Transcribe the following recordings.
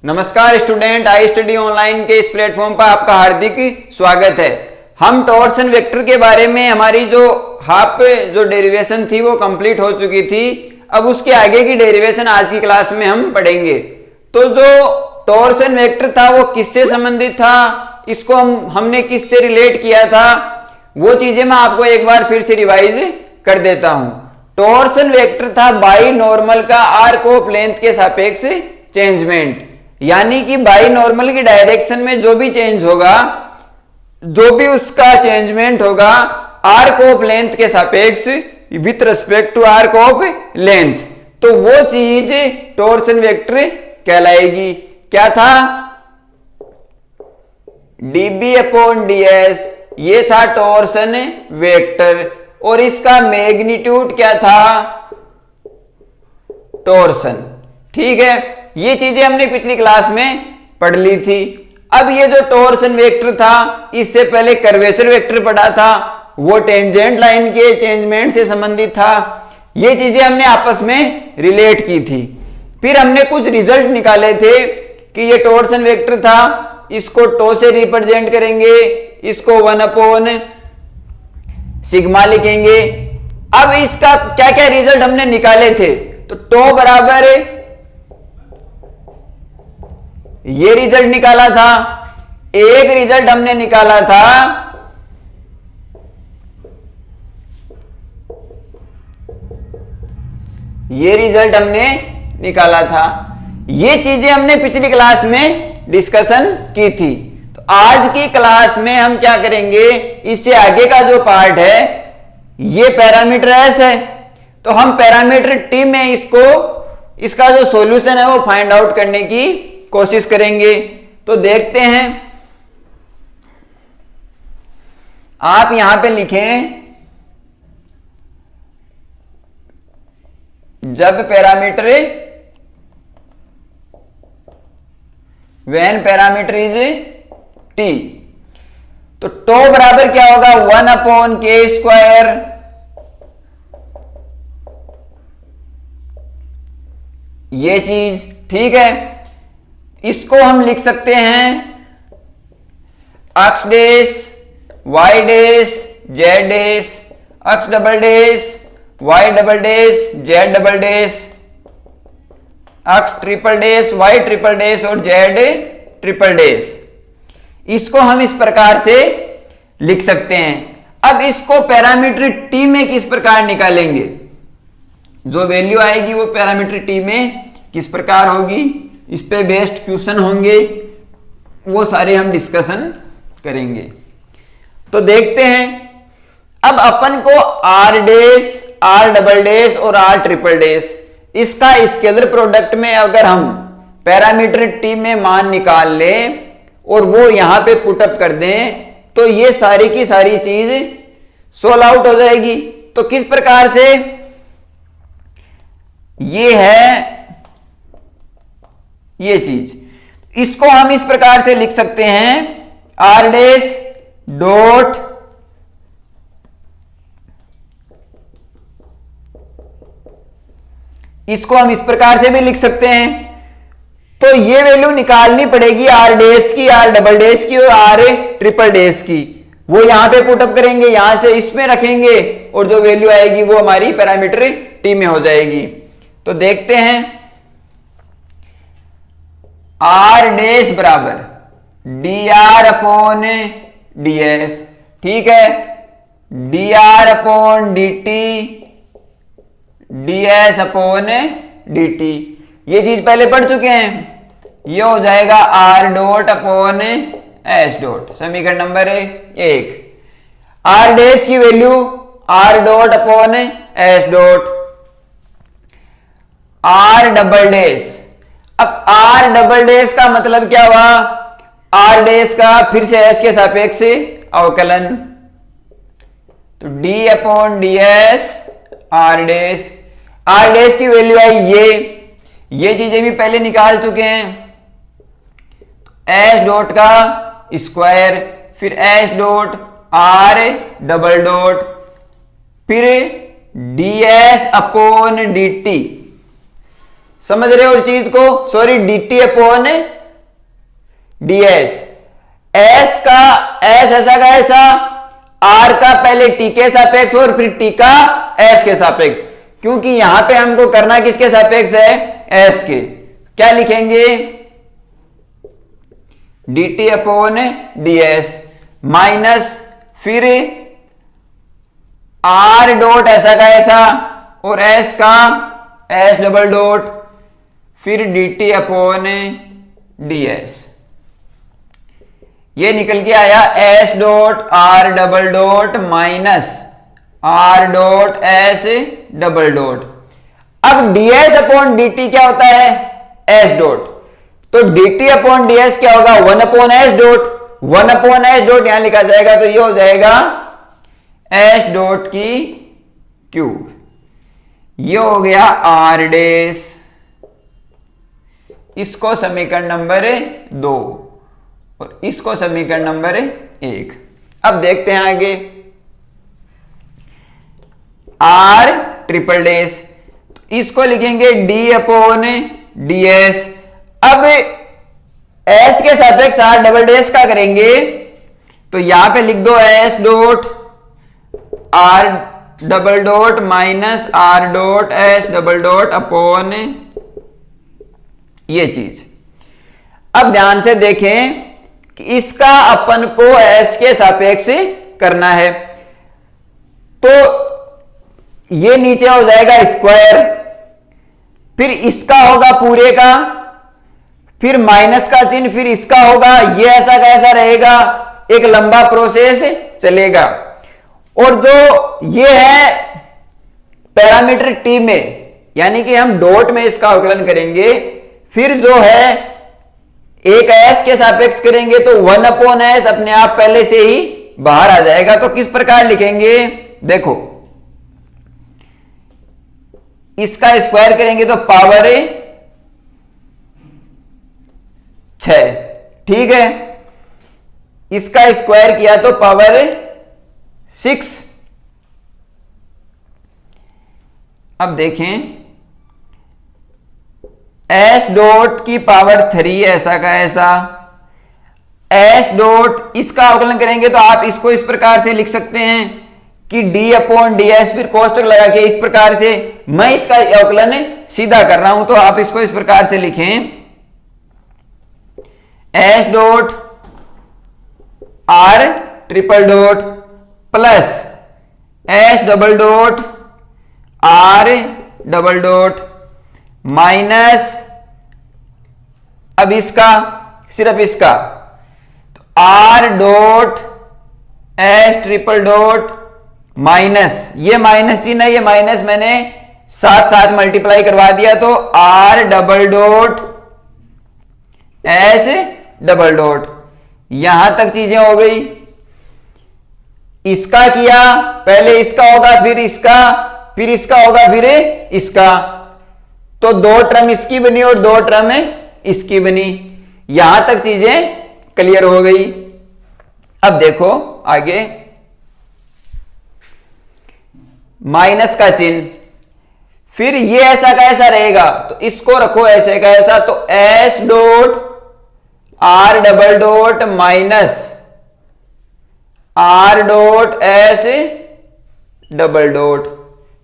नमस्कार student, I study online के इस प्लेटफॉर्म पर आपका हार्दिक स्वागत है। हम टॉर्सन वेक्टर के बारे में हमारी जो डेरिवेशन थी वो कंप्लीट हो चुकी थी। अब उसके आगे की डेरिवेशन आज की क्लास में हम पढ़ेंगे। तो जो टॉर्सन वेक्टर था वो किससे संबंधित था, इसको हमने किससे रिलेट किया था, वो चीजें मैं आपको एक बार फिर से रिवाइज कर देता हूं। टॉर्सन वेक्टर था बाई नॉर्मल का आर्क ऑफ लेंथ के सापेक्ष चेंजमेंट, यानी कि बाई नॉर्मल की डायरेक्शन में जो भी चेंज होगा, जो भी उसका चेंजमेंट होगा आर्क ऑफ लेंथ के सापेक्ष with respect to arc of length, तो वो चीज टॉर्सन वेक्टर कहलाएगी। क्या था? dB अपॉन ds, ये था टॉर्सन वेक्टर और इसका मैग्नीट्यूड क्या था? टॉर्सन। ठीक है, ये चीजें हमने पिछली क्लास में पढ़ ली थी। अब ये जो टॉर्सन वेक्टर था, इससे पहले कर्वेचर वेक्टर पढ़ा था, वो टेंजेंट लाइन के चेंजमेंट से संबंधित था। ये चीजें हमने आपस में रिलेट की थी। फिर हमने कुछ रिजल्ट निकाले थे कि ये टॉर्सन वेक्टर था, इसको टो से रिप्रेजेंट करेंगे, इसको 1 अपॉन सिग्मा लिखेंगे। अब इसका क्या क्या रिजल्ट हमने निकाले थे, तो टो बराबर ये रिजल्ट निकाला था। एक रिजल्ट हमने निकाला था ये रिजल्ट हमने निकाला था। ये चीजें हमने पिछली क्लास में डिस्कशन की थी। तो आज की क्लास में हम क्या करेंगे, इससे आगे का जो पार्ट है ये पैरामीटर एस है, तो हम पैरामीटर टी में इसका जो सॉल्यूशन है वो फाइंड आउट करने की कोशिश करेंगे। तो देखते हैं, आप यहां पे लिखें जब parameter when parameter is T, तो टो बराबर क्या होगा? 1 अपॉन के स्क्वायर, ये चीज। ठीक है, इसको हम लिख सकते हैं X dash Y dash Z dash, X double dash Y double dash Z double dash, X triple dash Y triple dash और जेड ट्रिपल डैश। इसको हम इस प्रकार से लिख सकते हैं। अब इसको पैरामीटर टी में किस प्रकार निकालेंगे, जो वैल्यू आएगी वो पैरामीटर टी में किस प्रकार होगी, इस पे बेस्ड क्वेश्चन होंगे, वो सारे हम डिस्कशन करेंगे। तो देखते हैं, अब अपन को R dash R double dash और आर ट्रिपल डैश, इसका स्केलर प्रोडक्ट में अगर हम पैरामीटर टी में मान निकाल लें और वो यहां पे पुटअप कर दें, तो ये सारी की सारी चीज सोल्व आउट हो जाएगी। तो किस प्रकार से, ये है ये चीज, इसको हम इस प्रकार से लिख सकते हैं आर डैश डॉट इसको हम इस प्रकार से भी लिख सकते हैं। तो ये वैल्यू निकालनी पड़ेगी आर डैश की, आर डबल डैश की और आर ट्रिपल डैश की। वो यहां पे पुटअप करेंगे, यहां से इसमें रखेंगे और जो वैल्यू आएगी वो हमारी पैरामीटर टी में हो जाएगी। तो देखते हैं, आर डैश बराबर D R upon D S. ठीक है, D R upon D T D S upon D T, ये चीज पहले पढ़ चुके हैं। ये हो जाएगा R dot upon S dot, समीकरण नंबर 1। आर डैश की value R dot upon S dot, are double dash. अब आर डबल डैश का मतलब क्या हुआ, आर डैश का फिर से एस के सापेक्ष अवकलन, तो d upon D s r dash. R dash की वैल्यू आई ये चीजें भी पहले निकाल चुके हैं। एस डॉट का स्क्वायर, फिर s dot are double dot, फिर d S upon D t, समझ रहे हो और चीज को, sorry, dt upon ds। s का s ऐसा का ऐसा, r का पहले t के सापेक्ष और फिर t का s के सापेक्ष, क्योंकि यहां पे हमको करना किसके सापेक्ष है, s के। क्या लिखेंगे, dt अपॉन ds माइनस फिर r डॉट ऐसा का ऐसा और s का s डबल डॉट फिर dt अपॉन ds। ये निकल के आया s dot r double dot minus r dot s double dot. अब ds अपॉन dt क्या होता है, s डॉट, तो dt अपॉन ds क्या होगा, 1 upon s dot. 1 upon s dot यहां लिखा जाएगा तो ये हो जाएगा s डॉट की क्यूब। ये हो गया r डैश, इसको समीकरण नंबर 2 और इसको समीकरण नंबर 1। अब देखते हैं आगे, r ट्रिपल डैश, तो इसको लिखेंगे d अपॉन ds। अब s के सापेक्ष r डबल डैश का करेंगे तो यहां पे लिख दो s dot r double dot minus r dot s double dot upon ये चीज। अब ध्यान से देखें कि इसका अपन को s के सापेक्ष करना है, तो ये नीचे हो जाएगा स्क्वायर, फिर इसका होगा पूरे का, फिर माइनस का चिन्ह, फिर इसका होगा, ये ऐसा कैसा रहेगा, एक लंबा प्रोसेस चलेगा। और जो ये है पैरामीटर t में, यानी कि हम डॉट में इसका अवकलन करेंगे, फिर जो है एक s के सापेक्ष करेंगे तो 1 अपॉन s अपने आप पहले से ही बाहर आ जाएगा। तो किस प्रकार लिखेंगे, देखो, इसका स्क्वायर करेंगे तो पावर 6, ठीक है, इसका स्क्वायर किया तो पावर 6। अब देखें s डॉट की पावर 3 ऐसा का ऐसा, s डॉट इसका अवकलन करेंगे तो आप इसको इस प्रकार से लिख सकते हैं कि d अपॉन ds, फिर कोष्टक लगा के इस प्रकार से। मैं इसका अवकलन सीधा कर रहा हूं तो आप इसको इस प्रकार से लिखें, s dot r triple dot plus s double dot r double dot minus, अब इसका, सिर्फ इसका, तो r dot s triple dot minus, ये माइनस ही नहीं, ये माइनस मैंने साथ साथ मल्टीप्लाई करवा दिया तो r double dot s double dot. यहां तक चीजें हो गई, इसका किया, पहले इसका होगा फिर इसका, फिर इसका होगा फिर इसका, तो 2 टर्म इसकी बनी और 2 टर्म इसकी बनी। यहां तक चीजें क्लियर हो गई। अब देखो आगे, माइनस का चिन्ह, फिर ये ऐसा का ऐसा रहेगा तो इसको रखो ऐसे का ऐसा, तो s dot r double dot minus r dot s double dot,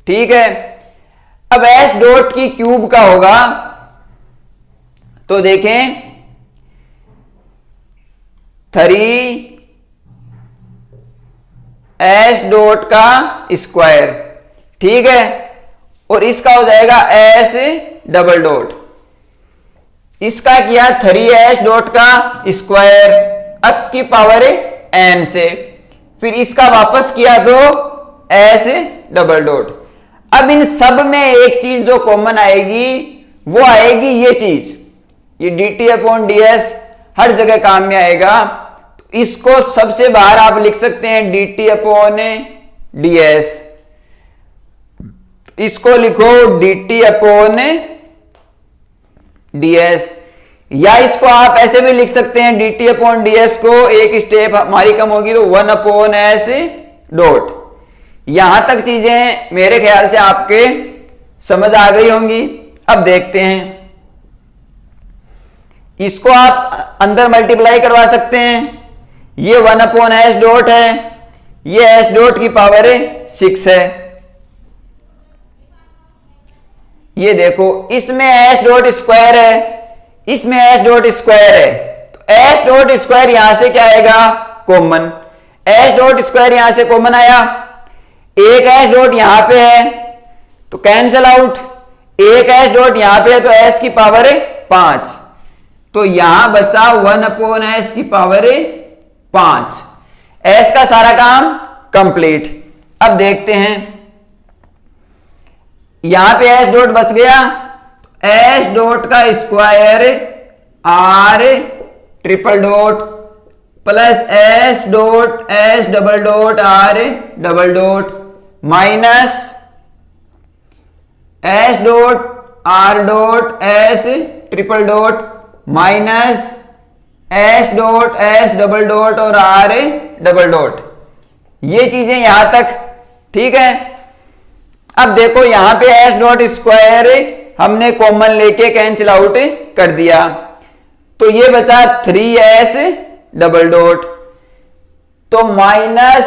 ठीक है। अब s डॉट की क्यूब का होगा तो देखें 3 s डॉट का स्क्वायर, ठीक है, और इसका हो जाएगा s डबल डॉट, इसका किया 3s डॉट का स्क्वायर x की पावर n से, फिर इसका वापस किया तो s डबल डॉट। अब इन सब में एक चीज जो कॉमन आएगी वो आएगी ये चीज, ये dt अपॉन ds हर जगह काम में आएगा। तो इसको सबसे बाहर आप लिख सकते हैं dt अपॉन ds, इसको लिखो dt अपॉन ds, या इसको आप ऐसे भी लिख सकते हैं dt अपॉन ds को एक स्टेप हमारी कम होगी तो 1 अपॉन s डॉट। यहां तक चीजें मेरे ख्याल से आपके समझ आ गई होंगी। अब देखते हैं इसको आप अंदर मल्टीप्लाई करवा सकते हैं। ये 1/s डॉट है, ये s डॉट की पावर 6 है। ये देखो इसमें s डॉट स्क्वायर है, इसमें s डॉट स्क्वायर है, तो s डॉट स्क्वायर यहां से क्या आएगा, कॉमन। s डॉट स्क्वायर यहां से कॉमन आया, एक s डॉट यहां पे है तो कैंसिल आउट, एक s डॉट यहां पे है तो s की पावर 5, तो यहां बचा 1/s की पावर 5। s का सारा काम कंप्लीट। अब देखते हैं, यहां पे s डॉट बच गया, s डॉट का square r triple dot plus s dot s double dot r double dot minus s dot r dot s triple dot minus s dot s double dot और r double dot. ये चीजें यहां तक ठीक है। अब देखो यहां पे s डॉट स्क्वायर हमने कॉमन लेके कैंसिल आउट कर दिया, तो ये बचा 3s डबल डॉट, तो minus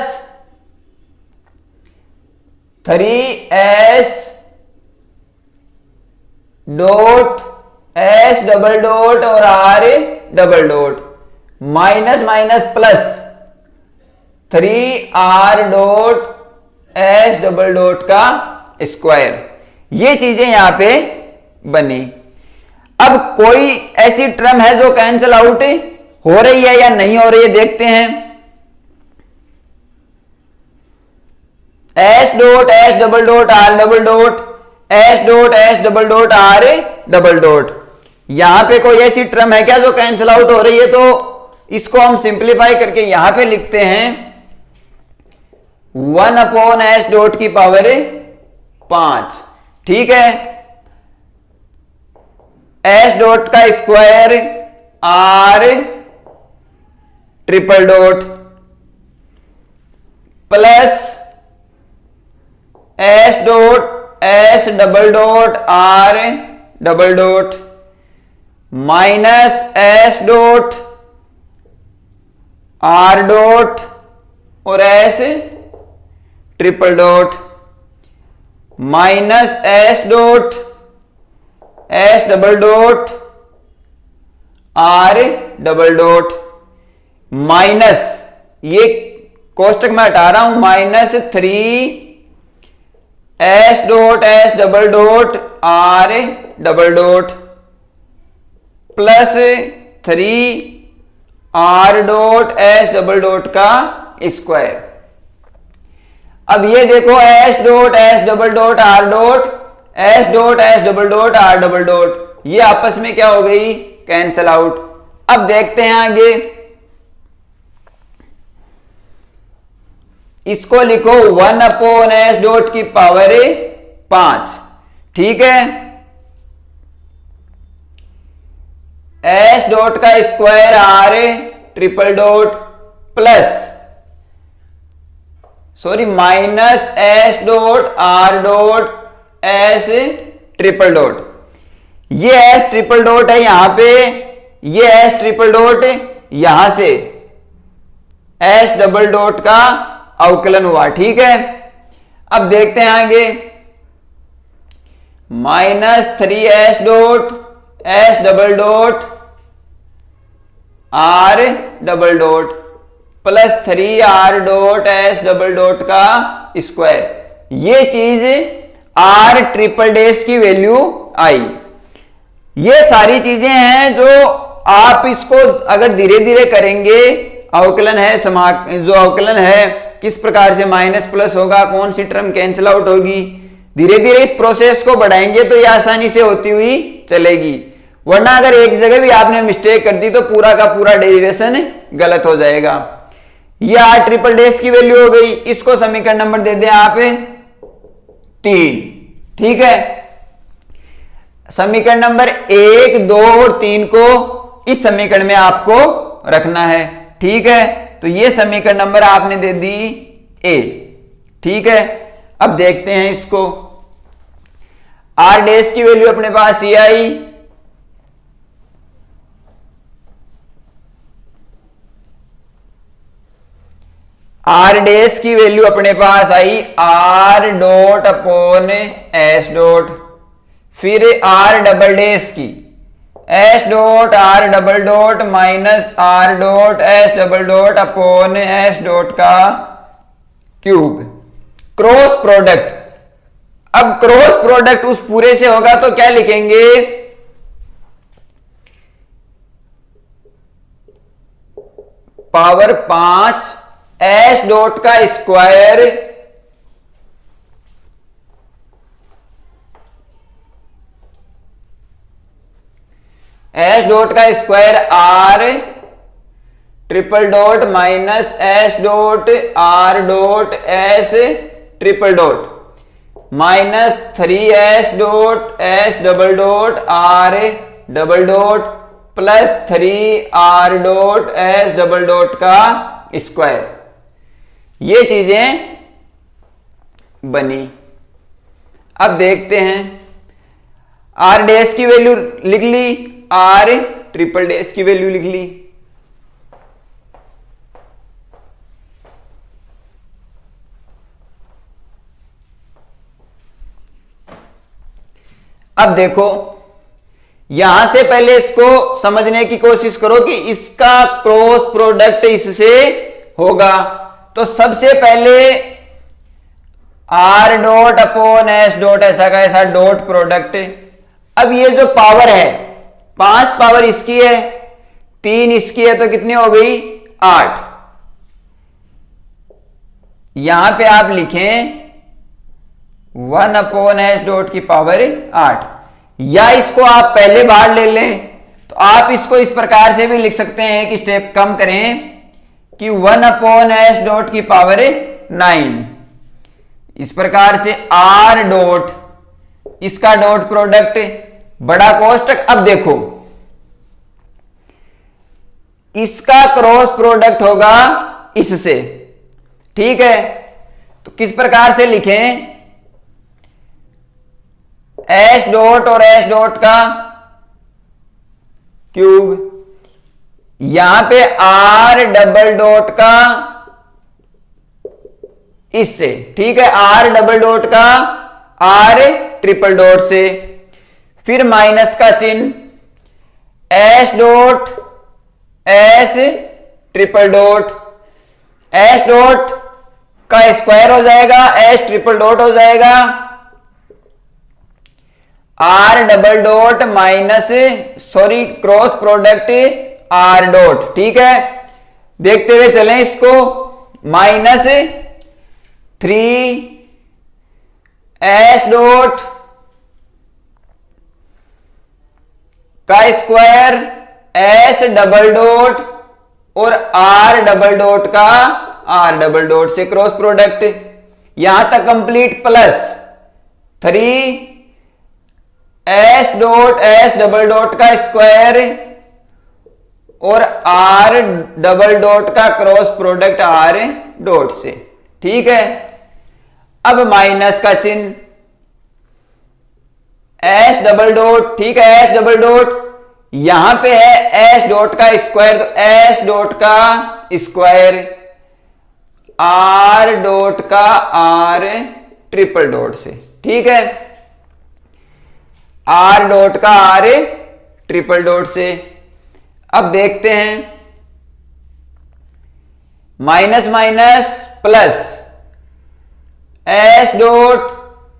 3s dot s double dot और r double dot minus minus plus 3r dot s double dot का स्क्वायर। ये चीजें यहां पे बनी। अब कोई ऐसी टर्म है जो कैंसिल आउट हो रही है या नहीं हो रही है, देखते हैं। s dot s double dot r double dot s dot s double dot r double dot, यहां पे कोई ऐसी टर्म है क्या जो कैंसिल आउट हो रही है, तो इसको हम सिंप्लीफाई करके यहां पे लिखते हैं 1/s डॉट की पावर 5, ठीक है। s डॉट का square r triple dot plus s dot s double dot r double dot minus s dot r dot और s triple dot minus s dot s double dot r double dot minus, ये कोष्टक में हटा रहा हूं, minus 3s dot s double dot r double dot plus 3r dot s double dot का square. अब ये देखो s dot s double dot r dot s dot s double dot r double dot, ये आपस में क्या हो गई, कैंसल आउट। अब देखते हैं आगे, इसको लिखो 1/s डॉट की पावर 5, ठीक है। s डॉट का square r triple dot plus minus s dot r dot s triple dot, ये s ट्रिपल डॉट है यहां पे, ये s ट्रिपल डॉट यहां से s डबल डॉट का अवकलन हुआ, ठीक है। अब देखते हैं आगे, minus 3s dot s double dot r double dot plus 3r dot s double dot का स्क्वायर। ये चीज r ट्रिपल डैश की वैल्यू आई। ये सारी चीजें हैं जो आप इसको अगर धीरे धीरे करेंगे, अवकलन है जो अवकलन है किस प्रकार से माइनस प्लस होगा, कौन सी टर्म कैंसिल आउट होगी, धीरे धीरे इस प्रोसेस को बढ़ाएंगे तो ये आसानी से होती हुई चलेगी। वरना अगर एक जगह भी आपने मिस्टेक कर दी तो पूरा का पूरा डेरिवेशन गलत हो जाएगा। ये r ट्रिपल डैश की वैल्यू हो गई, इसको समीकरण नंबर दे दें आप 3, ठीक है। समीकरण नंबर 1, 2 और 3 को इस समीकरण में आपको रखना है, ठीक है। तो ये समीकरण नंबर आपने दे दी A, ठीक है। अब देखते हैं इसको, r डैश की वैल्यू अपने पास ये आई, आर डैश की वैल्यू अपने पास आई R dot upon S dot, फिर आर डबल डैश की S dot are double dot minus R dot S double dot upon S dot का क्यूब, क्रॉस प्रोडक्ट। अब क्रॉस प्रोडक्ट उस पूरे से होगा तो क्या लिखेंगे, पावर 5 एस डॉट का स्क्वायर एस डॉट का square R triple dot minus S dot R dot S triple dot minus 3 dot S double dot are double dot plus 3 dot S double dot का square. ये चीजें बनी। अब देखते हैं, R dash की value लिख ली, आर ट्रिपल डैश की वैल्यू लिख ली। अब देखो, यहां से पहले इसको समझने की कोशिश करो कि इसका क्रॉस प्रोडक्ट इससे होगा। तो सबसे पहले are dot upon S dot ऐसा का ऐसा डॉट प्रोडक्ट। अब ये जो पावर है, 5 पावर इसकी है, 3 इसकी है, तो कितनी हो गई 8। यहां पे आप लिखें 1 अपॉन एस डॉट की पावर 8, या इसको आप पहले बाहर ले लें तो आप इसको इस प्रकार से भी लिख सकते हैं कि स्टेप कम करें कि 1 अपॉन एस डॉट की पावर 9। इस प्रकार से आर डॉट, इसका डॉट प्रोडक्ट बड़ा कोष्टक। अब देखो, इसका क्रॉस प्रोडक्ट होगा इससे, ठीक है। तो किस प्रकार से लिखें, एस डॉट और एस डॉट का क्यूब, यहां पे आर डबल डॉट का इससे, ठीक है, आर डबल डॉट का आर ट्रिपल डॉट से, फिर माइनस का चिन्ह, S dot S triple dot, S dot का स्क्वायर हो जाएगा, एस ट्रिपल डॉट हो जाएगा, R double dot minus sorry cross product R dot, ठीक है। देखते हुए चलें इसको, माइनस 3 एस डॉट का स्क्वायर एस डबल डॉट और आर डबल डॉट का आर डबल डॉट से क्रॉस प्रोडक्ट, यहां तक complete, plus 3 S dot S double dot का स्क्वायर और आर डबल डॉट का क्रॉस प्रोडक्ट आर डॉट से, ठीक है। अब माइनस का चिन्ह, एस डबल डॉट, ठीक है, एस डबल डॉट, यहां पे है एस डॉट का स्क्वायर, तो एस डॉट का स्क्वायर आर डॉट का आर ट्रिपल डॉट से, ठीक है, आर डॉट का आर ट्रिपल डॉट से। अब देखते हैं, minus minus plus, S dot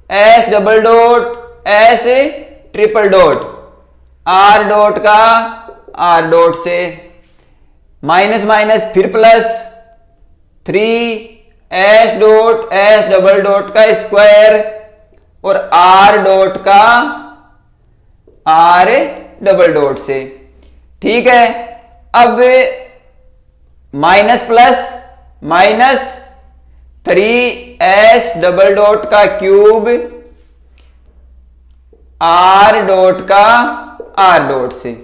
S double dot S triple dot R dot का आर डॉट से, माइनस माइनस फिर plus 3 S dot S double dot का स्क्वायर और आर डॉट का आर डबल डॉट से, ठीक है। अब minus plus minus 3 S double dot का क्यूब आर डॉट का आर डॉट से,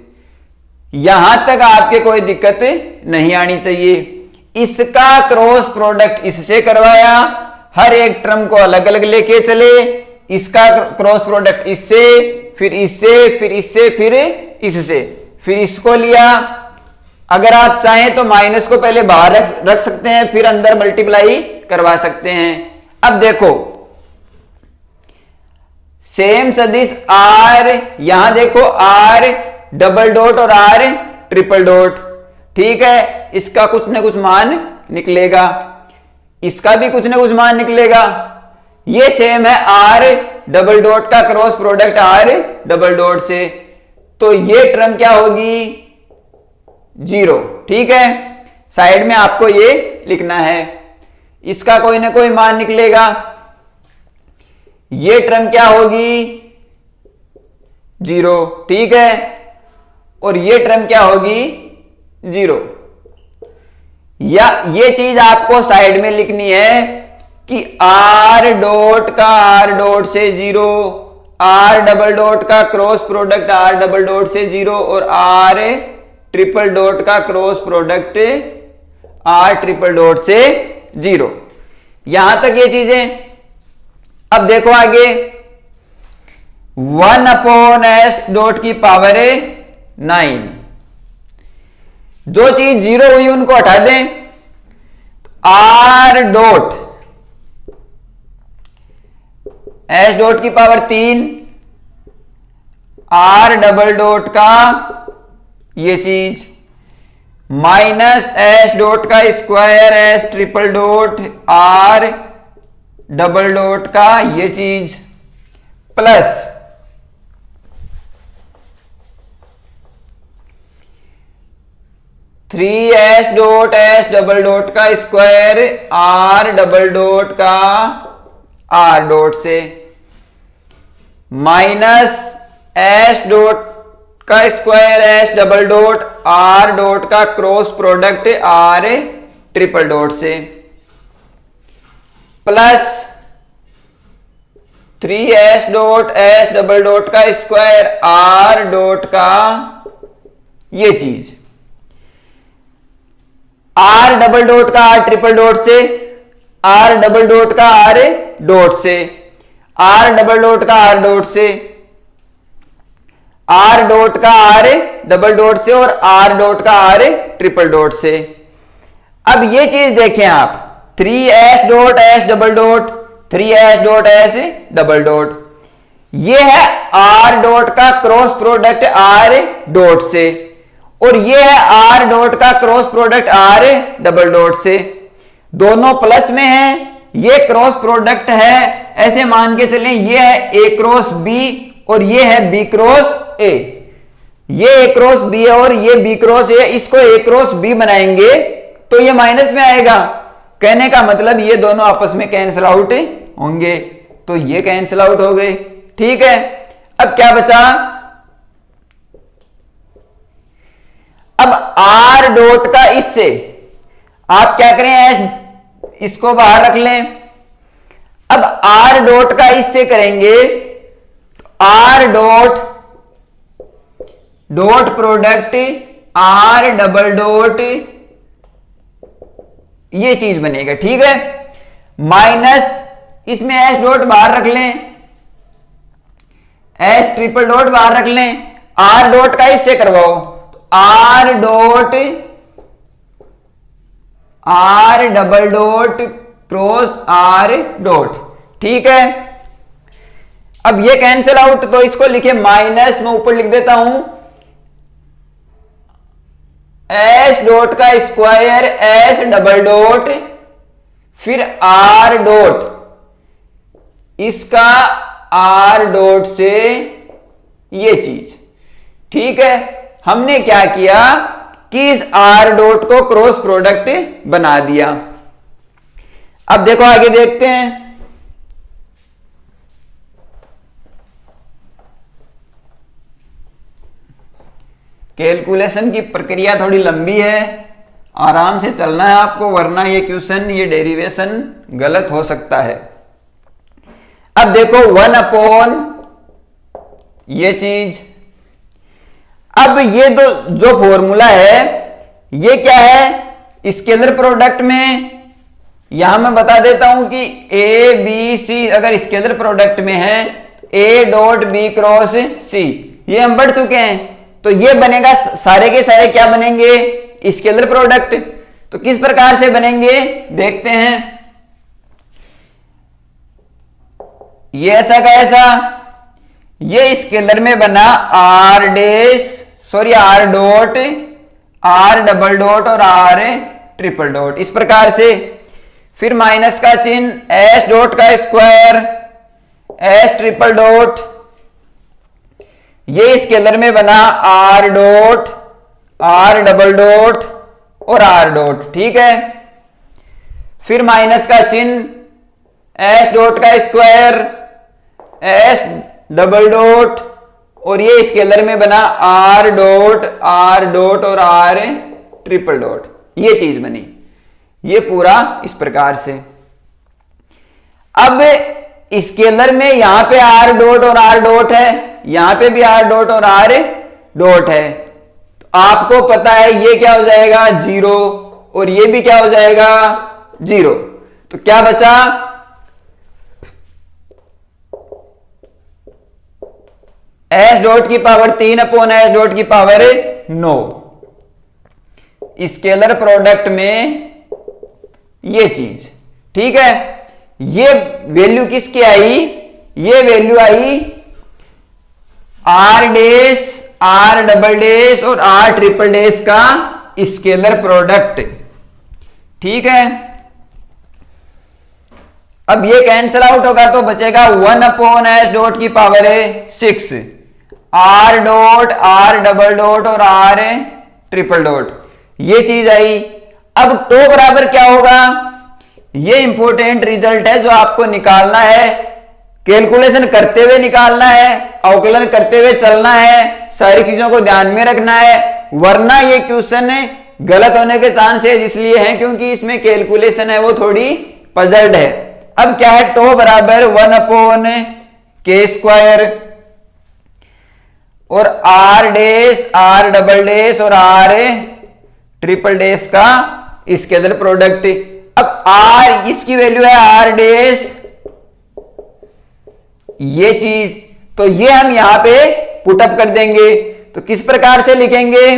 यहां तक आपके कोई दिक्कत नहीं आनी चाहिए। इसका क्रॉस प्रोडक्ट इससे करवाया, हर एक टर्म को अलग अलग लेके चले, इसका क्रॉस प्रोडक्ट इससे, फिर इससे, फिर इससे, फिर इससे, फिर इसको लिया, अगर आप चाहें तो माइनस को पहले बाहर रख सकते हैं, फिर अंदर मल्टीप्लाई करवा सकते हैं। अब देखो सेम सदिश आर, यहां देखो आर डबल डॉट और आर ट्रिपल डॉट, ठीक है, इसका कुछ ना कुछ मान निकलेगा, इसका भी कुछ ना कुछ मान निकलेगा। ये सेम है आर डबल डॉट का cross product R double dot से, तो ये टर्म क्या होगी, 0, ठीक है। साइड में आपको ये लिखना है, इसका कोई ना कोई मान निकलेगा, ये टर्म क्या होगी, 0, ठीक है, और ये टर्म क्या होगी, 0। या ये चीज आपको साइड में लिखनी है कि आर डॉट का आर डॉट से 0, आर डबल डॉट का cross product R double dot से 0 और आर ट्रिपल डॉट का cross product R triple dot से 0। यहां तक ये चीजें। अब देखो आगे 1/s डॉट की पावर 9, जो चीज 0 हुई उनको हटा दें, आर डॉट एस डॉट की पावर 3, आर डबल डॉट का ये चीज माइनस एस डॉट का square S triple dot are double dot का ये चीज plus 3s dot S double dot का स्क्वायर आर डबल डॉट का आर डॉट से माइनस एस डॉट का square S double dot R dot का cross product R triple dot से plus 3s dot S double dot का square R dot का ये चीज आर डबल डॉट का आर ट्रिपल डॉट से, आर डबल डॉट का आर डॉट से, आर डबल डॉट का आर डॉट से, आर डॉट का आर डबल डॉट से और आर डॉट का आर ट्रिपल डॉट से। अब ये चीज देखें आप 3s dot S double dot 3s dot S double dot, ये है आर डॉट का क्रॉस प्रोडक्ट आर डॉट से और ये है आर डॉट का cross product R double dot से, दोनों प्लस में है, ये क्रॉस प्रोडक्ट है, ऐसे मान के चलें ये है ए क्रॉस बी और ये है बी क्रॉस ए, ये ए क्रॉस बी है और ये बी क्रॉस ए, इसको ए क्रॉस बी बनाएंगे तो ये माइनस में आएगा, कहने का मतलब ये दोनों आपस में कैंसिल आउट होंगे, तो ये कैंसिल आउट हो गए, ठीक है। अब क्या बचा, अब आर डॉट का इससे आप क्या करें, इसको बाहर रख लें, अब आर डॉट का इससे करेंगे तो R dot dot product R double dot ये चीज बनेगा, ठीक है, माइनस इसमें एस डॉट बाहर रख लें, एस ट्रिपल डॉट बाहर रख लें, आर डॉट का इससे करवाओ are dot are double dot cross R dot, ठीक है। अब ये कैंसिल आउट तो इसको लिखे माइनस, मैं ऊपर लिख देता हूं एस डॉट का स्क्वायर एस डबल डॉट फिर आर डॉट, इसका आर डॉट से ये चीज, ठीक है। हमने क्या किया कि इस आर डॉट को क्रॉस प्रोडक्ट बना दिया। अब देखो आगे देखते हैं, कैलकुलेशन की प्रक्रिया थोड़ी लंबी है, आराम से चलना है आपको, वरना ये क्वेश्चन ये डेरिवेशन गलत हो सकता है। अब देखो 1/, ये चीज, अब ये जो फॉर्मूला है ये क्या है, स्केलर प्रोडक्ट में यहां मैं बता देता हूं कि ए बी सी अगर स्केलर प्रोडक्ट में है ए डॉट बी क्रॉस सी, ये हम बढ़ चुके हैं, तो ये बनेगा, सारे के सारे क्या बनेंगे, स्केलर प्रोडक्ट। तो किस प्रकार से बनेंगे देखते हैं। ये ऐसा का ऐसा, ये स्केलर में बना R dot, are double dot और आर ट्रिपल डॉट, इस प्रकार से। फिर माइनस का चिन्ह, एस डॉट का स्क्वायर, एस ट्रिपल डॉट, ये स्केलर में बना R dot, are double dot और आर डॉट, ठीक है। फिर माइनस का चिन्ह, एस डॉट का स्क्वायर, एस डबल डॉट और ये स्केलर में बना आर डॉट और आर ट्रिपल डॉट, ये चीज बनी। ये पूरा इस प्रकार से। अब स्केलर में यहां पे आर डॉट और आर डॉट है, यहां पे भी आर डॉट और आर डॉट है। तो आपको पता है ये क्या हो जाएगा 0 और ये भी क्या हो जाएगा 0। तो क्या बचा, एस डॉट की पावर 3 अपॉन एस डॉट की पावर 9। स्केलर प्रोडक्ट में ये चीज, ठीक है। ये वैल्यू किसकी आई, ये वैल्यू आई R dash, R double dash और आर ट्रिपल डैश का स्केलर प्रोडक्ट, ठीक है। अब ये कैंसिल आउट होगा तो बचेगा 1 अपॉन एस डॉट की power 6, R dot, are double dot और आर ट्रिपल डॉट, ये चीज आई। अब टो बराबर क्या होगा, ये इंपॉर्टेंट रिजल्ट है जो आपको निकालना है, कैलकुलेशन करते हुए निकालना है, अवकलन करते हुए चलना है, सारी चीजों को ध्यान में रखना है, वरना ये क्वेश्चन गलत होने के चांसेस इसलिए हैं क्योंकि इसमें कैलकुलेशन है वो थोड़ी पजल्ड है। अब क्या है, टो बराबर 1 अपॉन के स्क्वायर और R dash, R double dash और आर ट्रिपल डैश का स्केलर प्रोडक्ट। अब आर, इसकी वैल्यू है आर डैश, ये चीज, तो ये हम यहां पे पुटअप कर देंगे। तो किस प्रकार से लिखेंगे,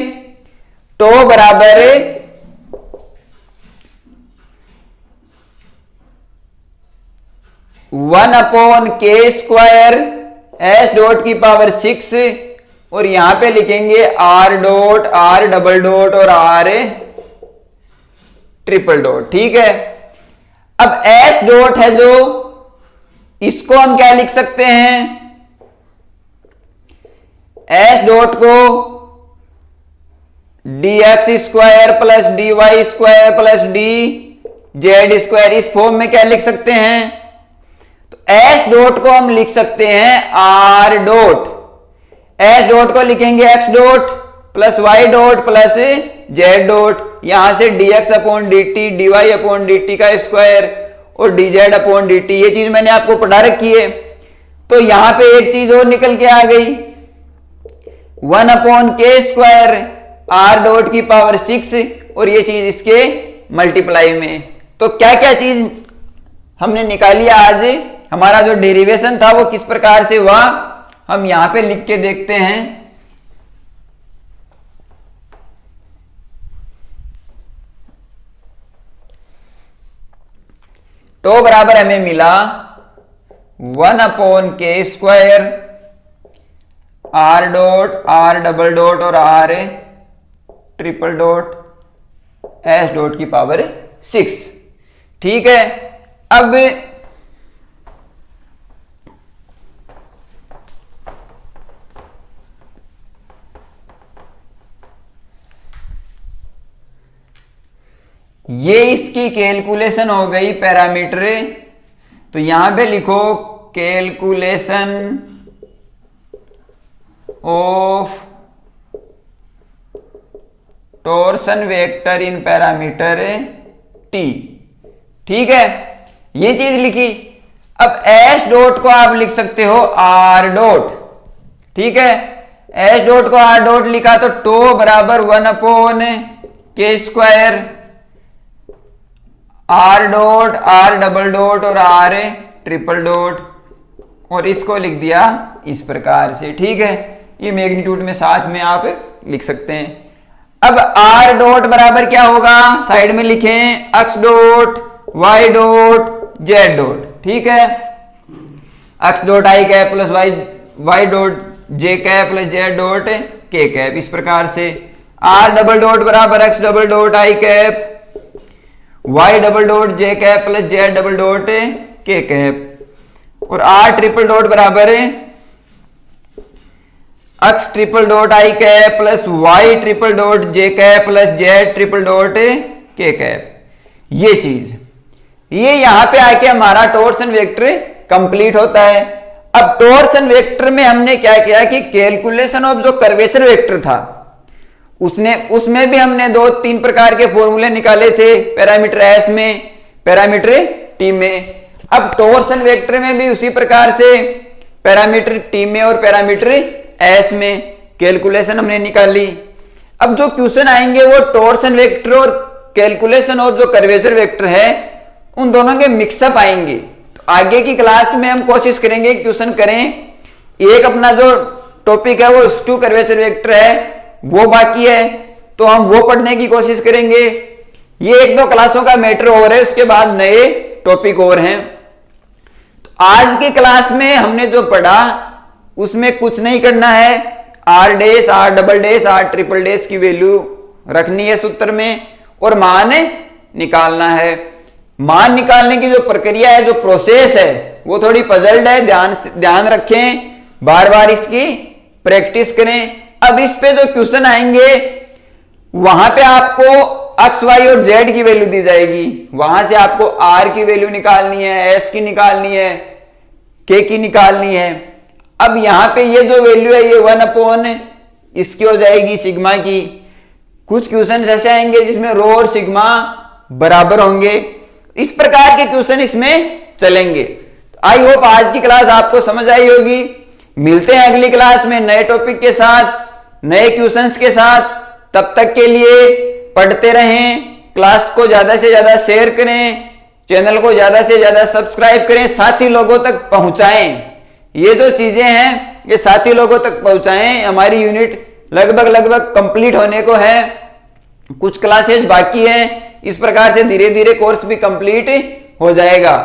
टो बराबर 1 अपॉन के स्क्वायर, एस डॉट की पावर 6 और यहां पे लिखेंगे R dot, are double dot और आर ट्रिपल डॉट, ठीक है। अब एस डॉट है जो, इसको हम क्या लिख सकते हैं, एस डॉट को D X square plus D Y square plus D Z square, इस फॉर्म में क्या लिख सकते हैं। तो एस डॉट को हम लिख सकते हैं आर डॉट, एस डॉट को लिखेंगे X dot plus Y dot plus Z dot, यहां से dx upon dt, dy upon dt का स्क्वायर और dz अपॉन dt, ये चीज मैंने आपको पढ़ा रखी है। तो यहां पे एक चीज और निकल के आ गई, 1 अपॉन के स्क्वायर, आर डॉट की पावर 6 और ये चीज इसके मल्टीप्लाई में। तो क्या क्या चीज हमने निकाली आज, हमारा जो डेरिवेशन था वो किस प्रकार से हुआ, हम यहां पे लिख के देखते हैं। तो बराबर हमें मिला 1 अपॉन के square, R dot, are double dot और R triple dot, S dot की पावर 6, ठीक है। अब ये इसकी कैलकुलेशन हो गई पैरामीटर, तो यहां पे लिखो calculation of torsion vector in parameter T, ठीक है, ये चीज लिखी। अब एस डॉट को आप लिख सकते हो आर डॉट, ठीक है, एस डॉट को आर डॉट लिखा तो टो बराबर 1 अपॉन के square, R dot, are double dot और आर ट्रिपल डॉट, और इसको लिख दिया इस प्रकार से, ठीक है। ये मैग्नीट्यूड में साथ में आप लिख सकते हैं। अब आर डॉट बराबर क्या होगा, साइड में लिखें X dot Y dot Z dot, ठीक है। X dot I cap plus Y dot J cap plus Z dot K cap, इस प्रकार से आर डबल डॉट बराबर X double dot I cap Y double dot J cap plus Z double dot K cap, और R triple dot बराबर है X triple dot I cap plus Y triple dot J cap plus Z triple dot K cap. ये चीज, ये यहां पे आके हमारा टॉर्सन वेक्टर कंप्लीट होता है। अब टॉर्सन वेक्टर में हमने क्या किया कि कैलकुलेशन ऑफ जो कर्वेचर वेक्टर था उसमें भी हमने 2-3 प्रकार के फॉर्मूले निकाले थे, पैरामीटर एस में, पैरामीटर टी में। अब टॉर्सन वेक्टर में भी उसी प्रकार से पैरामीटर टी में और पैरामीटर एस में कैलकुलेशन हमने निकाली। अब जो क्वेश्चन आएंगे वो टॉर्सन वेक्टर और कैलकुलेशन ऑफ जो कर्वेचर वेक्टर है उन दोनों के मिक्सअप आएंगे। तो आगे की क्लास में हम कोशिश करेंगे क्वेश्चन करें। एक अपना जो टॉपिक है वो स्टू कर्वेचर वेक्टर है, वो बाकी है, तो हम वो पढ़ने की कोशिश करेंगे। ये 1-2 क्लासों का मैटर और है, उसके बाद नए टॉपिक और हैं। तो आज की क्लास में हमने जो पढ़ा उसमें कुछ नहीं करना है, R dash R double dash R triple dash की वैल्यू रखनी है सूत्र में और मान निकालना है। मान निकालने की जो प्रक्रिया है, जो प्रोसेस है, वो थोड़ी पजल्ड है, ध्यान रखें, बार बार इसकी प्रैक्टिस करें। अब इस पे जो क्वेश्चन आएंगे वहां पे आपको एक्स वाई और जेड की वैल्यू दी जाएगी, वहां से आपको आर की वैल्यू निकालनी है, एस की निकालनी है, के की निकालनी है। अब यहां पे ये जो वैल्यू है ये 1 इसकी हो जाएगी सिग्मा की। कुछ क्वेश्चन ऐसे आएंगे जिसमें रो और सिग्मा बराबर होंगे, इस प्रकार के क्वेश्चन इसमें चलेंगे। आई होप आज की क्लास आपको समझ आई होगी। मिलते हैं अगली क्लास में नए टॉपिक के साथ, नए क्वेश्चंस के साथ। तब तक के लिए पढ़ते रहें, क्लास को ज्यादा से ज्यादा शेयर करें, चैनल को ज्यादा से ज्यादा सब्सक्राइब करें, साथी लोगों तक पहुंचाएं। ये जो चीजें हैं ये साथी लोगों तक पहुंचाएं। हमारी यूनिट लगभग कंप्लीट होने को है, कुछ क्लासेज बाकी हैं, इस प्रकार से धीरे धीरे कोर्स भी कंप्लीट हो जाएगा।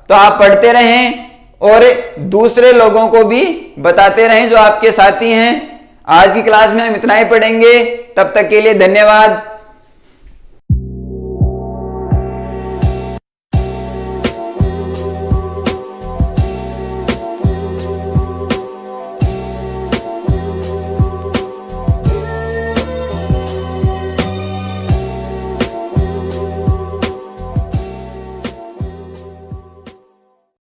तो आप पढ़ते रहें और दूसरे लोगों को भी बताते रहें जो आपके साथी हैं। आज की क्लास में हम इतना ही पढ़ेंगे, तब तक के लिए धन्यवाद।